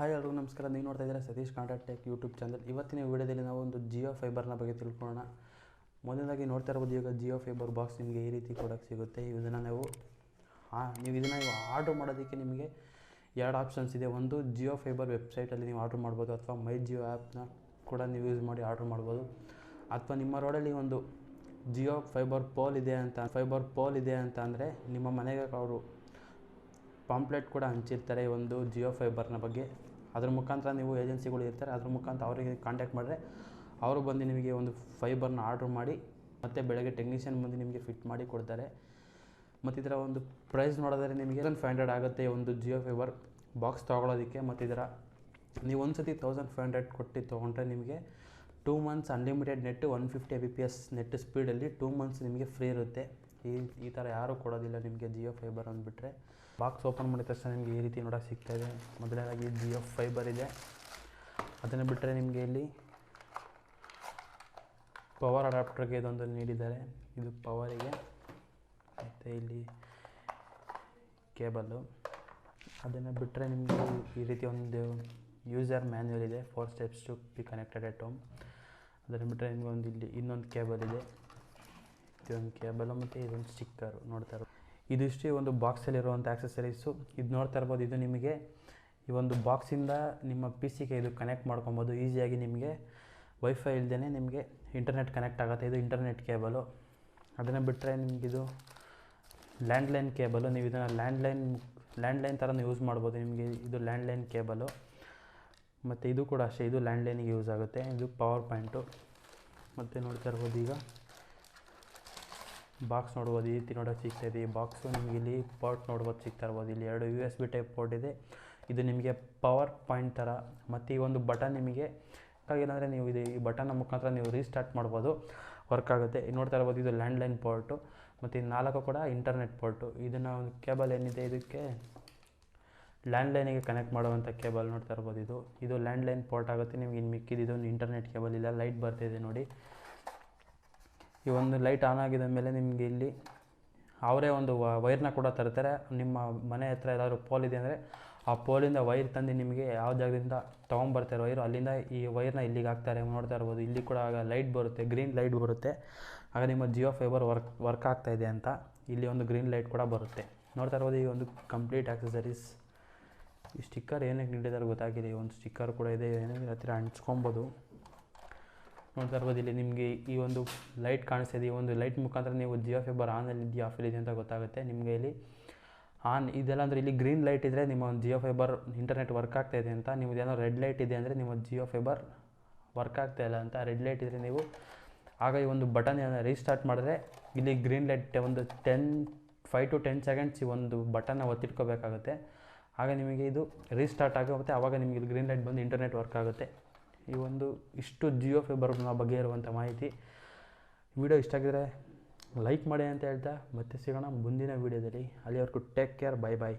Hi ಎಲ್ಲರಿಗೂ ನಮಸ್ಕಾರ. ನೀವು ನೋಡ್ತಾ ಇದ್ದೀರಾ Satish Kannada tech YouTube channel. ಇವತ್ತಿನ ವಿಡಿಯೋದಲ್ಲಿ ನಾವು ಒಂದು ಜಿಯೋ ಫೈಬರ್ನ ಬಗ್ಗೆ ತಿಳ್ಕೊಳ್ಳೋಣ. ಮೊದಲನೇದಾಗಿ ನೋಡ್ತಾ ಇರ್ಬೋದು, ಈಗ ಜಿಯೋ ಫೈಬರ್ ಬಾಕ್ಸ್ ನಿಮಗೆ ಈ ರೀತಿ ಕೊಡೋಕ್ಕೆ ಸಿಗುತ್ತೆ. ಇದನ್ನು ನೀವು ಆರ್ಡ್ರ್ ಮಾಡೋದಕ್ಕೆ ನಿಮಗೆ ಎರಡು ಆಪ್ಷನ್ಸ್ ಇದೆ. ಒಂದು ಜಿಯೋ ಫೈಬರ್ ವೆಬ್ಸೈಟಲ್ಲಿ ನೀವು ಆರ್ಡ್ರ್ ಮಾಡ್ಬೋದು, ಅಥವಾ ಮೈ ಜಿಯೋ ಆ್ಯಪ್ನ ಕೂಡ ನೀವು ಯೂಸ್ ಮಾಡಿ ಆರ್ಡ್ರ್ ಮಾಡ್ಬೋದು. ಅಥವಾ ನಿಮ್ಮ ರೋಡಲ್ಲಿ ಒಂದು ಜಿಯೋ ಫೈಬರ್ ಪೋಲ್ ಇದೆ ಅಂತ ಅಂದರೆ ನಿಮ್ಮ ಮನೆಗೆ ಅವರು ಪಾಂಪ್ಲೆಟ್ ಕೂಡ ಹಂಚಿರ್ತಾರೆ ಒಂದು ಜಿಯೋ ಫೈಬರ್ನ ಬಗ್ಗೆ. ಅದ್ರ ಮುಖಾಂತರ ನೀವು ಏಜೆನ್ಸಿಗಳು ಇರ್ತಾರೆ, ಅದ್ರ ಮುಖಾಂತರ ಅವರಿಗೆ ಕಾಂಟ್ಯಾಕ್ಟ್ ಮಾಡಿದ್ರೆ ಅವರು ಬಂದು ನಿಮಗೆ ಒಂದು ಫೈಬರ್ನ ಆರ್ಡ್ರ್ ಮಾಡಿ ಮತ್ತು ಬೆಳಗ್ಗೆ ಟೆಕ್ನಿಷಿಯನ್ ಬಂದು ನಿಮಗೆ ಫಿಟ್ ಮಾಡಿ ಕೊಡ್ತಾರೆ. ಮತ್ತು ಇದರ ಒಂದು ಪ್ರೈಸ್ ನೋಡಿದ್ರೆ ನಿಮಗೆ 1500 ಆಗುತ್ತೆ ಒಂದು ಜಿಯೋ ಫೈಬರ್ ಬಾಕ್ಸ್ ತೊಗೊಳೋದಕ್ಕೆ. ಮತ್ತು ಇದರ ನೀವು ಒಂದು ಸತಿ 1500 ಕೊಟ್ಟು ತೊಗೊಂಡ್ರೆ ನಿಮಗೆ 2 months unlimited net 150 Mbps net ಸ್ಪೀಡಲ್ಲಿ 2 ಮಂತ್ಸ್ ನಿಮಗೆ ಫ್ರೀ ಇರುತ್ತೆ. ಈ ಥರ ಯಾರೂ ಕೊಡೋದಿಲ್ಲ ನಿಮಗೆ ಜಿಯೋ ಫೈಬರ್ ಅಂದ್ಬಿಟ್ರೆ. ಬಾಕ್ಸ್ ಓಪನ್ ಮಾಡಿದ ತಕ್ಷಣ ನಿಮಗೆ ಈ ರೀತಿ ನೋಡೋಕೆ ಸಿಗ್ತಾಯಿದೆ. ಮೊದಲನೇದಾಗಿ ಜಿಯೋ ಫೈಬರ್ ಇದೆ. ಅದನ್ನು ಬಿಟ್ಟರೆ ನಿಮಗೆ ಇಲ್ಲಿ ಪವರ್ ಅಡಾಪ್ಟರ್ಗೆ ಇದೊಂದು ನೀಡಿದ್ದಾರೆ, ಇದು ಪವರಿಗೆ. ಮತ್ತು ಇಲ್ಲಿ ಕೇಬಲ್ಲು. ಅದನ್ನು ಬಿಟ್ಟರೆ ನಿಮಗೆ ಈ ರೀತಿ ಒಂದು ಯೂಸರ್ ಮ್ಯಾನ್ಯುವಲ್ ಇದೆ, 4 steps to be connected at home. ಅದನ್ನು ಬಿಟ್ಟರೆ ನಿಮಗೆ ಒಂದು ಇಲ್ಲಿ ಇನ್ನೊಂದು ಕೇಬಲ್ ಇದೆ, ಇದೊಂದು ಕೇಬಲು ಮತ್ತು ಇದೊಂದು ಸ್ಟಿಕ್ಕರು ನೋಡ್ತಾ ಇರ್ಬೋದು. ಇದಿಷ್ಟೇ ಒಂದು ಬಾಕ್ಸಲ್ಲಿರುವಂಥ ಆಕ್ಸೆಸರೀಸು. ಇದು ನೋಡ್ತಾ ಇರ್ಬೋದು, ಇದು ನಿಮಗೆ ಈ ಒಂದು ಬಾಕ್ಸಿಂದ ನಿಮ್ಮ PC-ಗೆ ಇದು ಕನೆಕ್ಟ್ ಮಾಡ್ಕೊಬೋದು ಈಸಿಯಾಗಿ. ನಿಮಗೆ ವೈಫೈ ಇಲ್ಲದೇ ನಿಮಗೆ ಇಂಟರ್ನೆಟ್ ಕನೆಕ್ಟ್ ಆಗುತ್ತೆ. ಇದು ಇಂಟರ್ನೆಟ್ ಕೇಬಲು. ಅದನ್ನು ಬಿಟ್ಟರೆ ನಿಮಗಿದು ಲ್ಯಾಂಡ್ಲೈನ್ ಕೇಬಲು. ನೀವು ಇದನ್ನು ಲ್ಯಾಂಡ್ಲೈನ್ ಥರನೂ ಯೂಸ್ ಮಾಡ್ಬೋದು. ನಿಮಗೆ ಇದು ಲ್ಯಾಂಡ್ಲೈನ್ ಕೇಬಲು. ಮತ್ತು ಇದು ಕೂಡ ಅಷ್ಟೇ, ಇದು ಲ್ಯಾಂಡ್ಲೈನಿಗೆ ಯೂಸ್ ಆಗುತ್ತೆ. ಇದು ಪವರ್ ಪಾಯಿಂಟು. ಮತ್ತು ನೋಡ್ತಾ ಇರ್ಬೋದು, ಈಗ ಬಾಕ್ಸ್ ನೋಡ್ಬೋದು, ಈ ರೀತಿ ನೋಡೋಕ್ಕೆ ಸಿಗ್ತಾಯಿದೆ. ಈ ಬಾಕ್ಸು ನಿಮಗೆ ಇಲ್ಲಿ ಪೋರ್ಟ್ ನೋಡ್ಬೋದು ಸಿಗ್ತಾ ಇರ್ಬೋದು. ಇಲ್ಲಿ 2 USB ಟೈಪ್ ಪೋರ್ಟ್ ಇದೆ. ಇದು ನಿಮಗೆ ಪವರ್ ಪಾಯಿಂಟ್ ಥರ. ಮತ್ತು ಈ ಒಂದು ಬಟನ್ ನಿಮಗೆ ಇಲ್ಲಾಂದರೆ ನೀವು ಈ ಬಟನ್ನ ಮುಖಾಂತರ ನೀವು ರೀಸ್ಟಾರ್ಟ್ ಮಾಡ್ಬೋದು, ವರ್ಕ್ ಆಗುತ್ತೆ. ನೋಡ್ತಾ ಇರ್ಬೋದು, ಇದು ಲ್ಯಾಂಡ್ಲೈನ್ ಪೋರ್ಟು. ಮತ್ತು ಈ 4 ಕೂಡ ಇಂಟರ್ನೆಟ್ ಪೋರ್ಟು. ಇದನ್ನು ಒಂದು ಕೇಬಲ್ ಏನಿದೆ ಇದಕ್ಕೆ ಲ್ಯಾಂಡ್ಲೈನಿಗೆ ಕನೆಕ್ಟ್ ಮಾಡುವಂಥ ಕೇಬಲ್ ನೋಡ್ತಾ ಇರ್ಬೋದು. ಇದು ಲ್ಯಾಂಡ್ಲೈನ್ ಪೋರ್ಟ್ ಆಗುತ್ತೆ. ನಿಮಗೆ ಇನ್ನು ಮಿಕ್ಕಿದ್ದು ಇದೊಂದು ಇಂಟರ್ನೆಟ್ ಕೇಬಲ್. ಇಲ್ಲ ಲೈಟ್ ಬರ್ತಾಯಿದೆ ನೋಡಿ. ಈ ಒಂದು ಲೈಟ್ ಆನ್ ಆಗಿದ ಮೇಲೆ ನಿಮಗೆ ಇಲ್ಲಿ ಅವರೇ ಒಂದು ವೈರ್ನ ಕೂಡ ತರ್ತಾರೆ. ನಿಮ್ಮ ಮನೆ ಹತ್ರ ಏನಾದರೂ ಪೋಲ್ ಇದೆ ಅಂದರೆ ಆ ಪೋಲಿಂದ ವೈರ್ ತಂದು ನಿಮಗೆ ಯಾವ ಜಾಗದಿಂದ ತೊಗೊಂಬರ್ತಾರೆ ವೈರು, ಅಲ್ಲಿಂದ ಈ ವೈರ್ನ ಇಲ್ಲಿಗೆ ಹಾಕ್ತಾರೆ. ನೋಡ್ತಾ ಇರ್ಬೋದು, ಇಲ್ಲಿ ಕೂಡ ಆಗ ಲೈಟ್ ಬರುತ್ತೆ, ಗ್ರೀನ್ ಲೈಟ್ ಬರುತ್ತೆ. ಆಗ ನಿಮ್ಮ ಜಿಯೋ ಫೈಬರ್ ವರ್ಕ್ ಆಗ್ತಾಯಿದೆ ಅಂತ ಇಲ್ಲಿ ಒಂದು ಗ್ರೀನ್ ಲೈಟ್ ಕೂಡ ಬರುತ್ತೆ. ನೋಡ್ತಾ ಇರ್ಬೋದು, ಈ ಒಂದು ಕಂಪ್ಲೀಟ್ ಆಕ್ಸೆಸರೀಸ್. ಈ ಸ್ಟಿಕ್ಕರ್ ಏನಕ್ಕೆ ನೀಡಿದ್ದಾರೆ ಗೊತ್ತಾಗಿದೆ. ಈ ಒಂದು ಸ್ಟಿಕ್ಕರ್ ಕೂಡ ಇದೆ, ಏನೇನು ಹತ್ತಿರ ಅಂಟಿಸ್ಕೊಬೋದು. ನೋಡ್ತಾ ಇರ್ಬೋದು, ಇಲ್ಲಿ ನಿಮಗೆ ಈ ಒಂದು ಲೈಟ್ ಕಾಣಿಸ್ತಿದೆ. ಈ ಒಂದು ಲೈಟ್ ಮುಖಾಂತರ ನೀವು ಜಿಯೋ ಫೈಬರ್ ಆನಲ್ಲಿ ಇದೆಯಾ ಆಫ್ ಇದೆ ಅಂತ ಗೊತ್ತಾಗುತ್ತೆ ನಿಮಗೆ. ಇಲ್ಲಿ ಆನ್ ಇದೆಲ್ಲ ಅಂದರೆ ಇಲ್ಲಿ ಗ್ರೀನ್ ಲೈಟ್ ಇದ್ದರೆ ನಿಮ್ಮ ಒಂದು ಜಿಯೋ ಫೈಬರ್ ಇಂಟರ್ನೆಟ್ ವರ್ಕ್ ಆಗ್ತಾಯಿದೆ ಅಂತ. ನೀವು ಏನೋ ರೆಡ್ ಲೈಟ್ ಇದೆ ಅಂದರೆ ನಿಮ್ಮ ಜಿಯೋ ಫೈಬರ್ ವರ್ಕ್ ಆಗ್ತಾಯಿಲ್ಲ ಅಂತ. ರೆಡ್ ಲೈಟ್ ಇದ್ದರೆ ನೀವು ಆಗ ಈ ಒಂದು ಬಟನ್ ರೀಸ್ಟಾರ್ಟ್ ಮಾಡಿದ್ರೆ ಇಲ್ಲಿ ಗ್ರೀನ್ ಲೈಟ್ ಒಂದು 5 to 10 seconds ಈ ಒಂದು ಬಟನ್ನ ಒತ್ತಿಟ್ಕೋಬೇಕಾಗುತ್ತೆ. ಆಗ ನಿಮಗೆ ಇದು ರೀಸ್ಟಾರ್ಟ್ ಆಗುತ್ತೆ. ಆವಾಗ ನಿಮಗೆ ಇಲ್ಲಿ ಗ್ರೀನ್ ಲೈಟ್ ಬಂದು ಇಂಟರ್ನೆಟ್ ವರ್ಕ್ ಆಗುತ್ತೆ. ಈ ಒಂದು ಇಷ್ಟು ಜಿಯೋ ಫೈಬರ್ನ ಬಗ್ಗೆ ಇರುವಂಥ ಮಾಹಿತಿ. ವಿಡಿಯೋ ಇಷ್ಟ ಆಗಿದ್ರೆ ಲೈಕ್ ಮಾಡಿ ಅಂತ ಹೇಳ್ತಾ ಮತ್ತೆ ಸಿಗೋಣ ಮುಂದಿನ ವೀಡಿಯೋದಲ್ಲಿ. ಅಲ್ಲಿವರೆಗೂ ಟೇಕ್ ಕೇರ್, ಬೈ ಬಾಯ್.